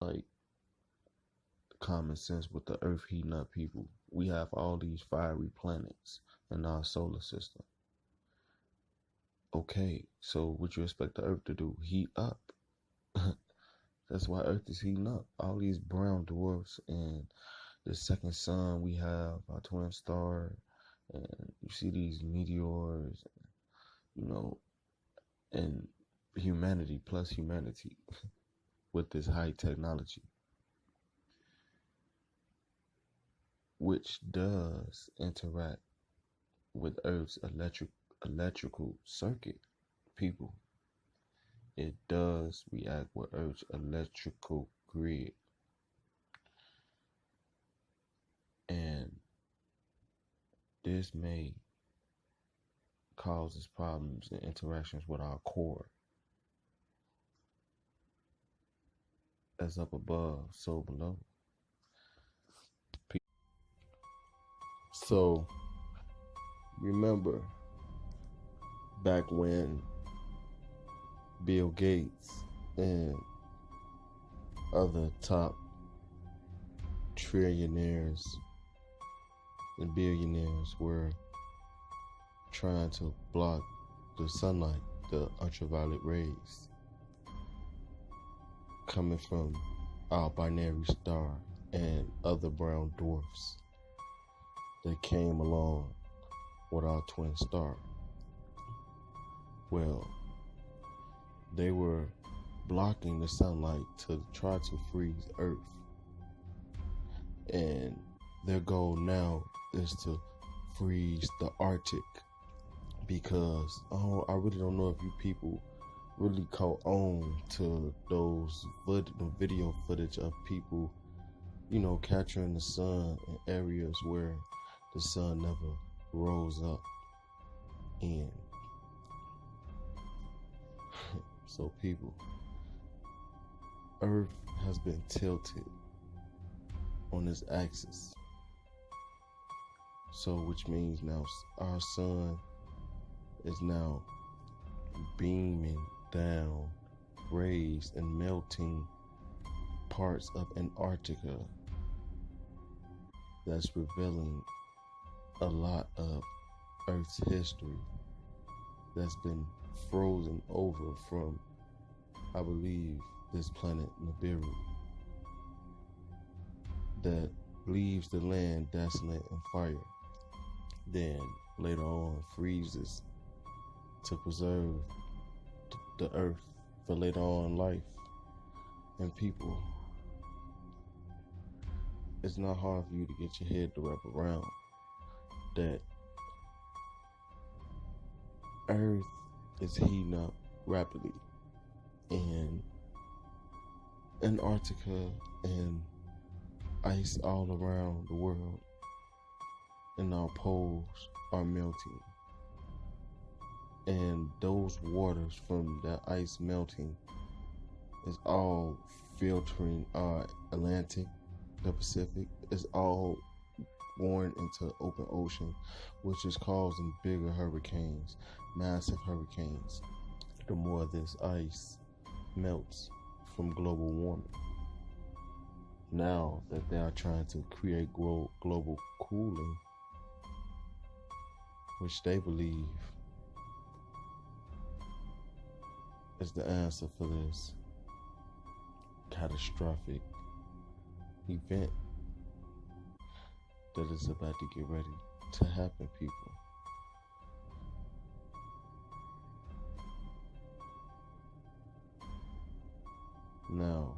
like common sense with the earth heating up, people. We have all these fiery planets in our solar system. Okay, so what you expect the earth to do? Heat up. That's why earth is heating up. All these brown dwarfs and the second sun, we have our twin star, and you see these meteors, you know, and humanity plus humanity with this high technology, which does interact with Earth's electrical circuit, people. It does react with Earth's electrical grid. And this may cause problems and interactions with our core. As up above, so below. So remember back when Bill Gates and other top trillionaires and billionaires were trying to block the sunlight, the ultraviolet rays coming from our binary star and other brown dwarfs that came along with our twin star. Well, they were blocking the sunlight to try to freeze Earth. And their goal now is to freeze the Arctic, because I really don't know if you people really caught on to those video footage of people, capturing the sun in areas where the sun never rose up in. So people, Earth has been tilted on its axis. So which means now our sun is now beaming down rays and melting parts of Antarctica. That's revealing a lot of Earth's history that's been frozen over from, I believe, this planet Nibiru, that leaves the land desolate and fire, then later on freezes to preserve the earth for later on life and people. It's not hard for you to get your head to wrap around that Earth is heating up rapidly, and Antarctica and ice all around the world and our poles are melting, and those waters from that ice melting is all filtering our Atlantic, the Pacific. Is all going into open ocean, which is causing bigger hurricanes, massive hurricanes, the more this ice melts from global warming. Now that they are trying to create global cooling, which they believe is the answer for this catastrophic event that is about to get ready to happen, people. Now,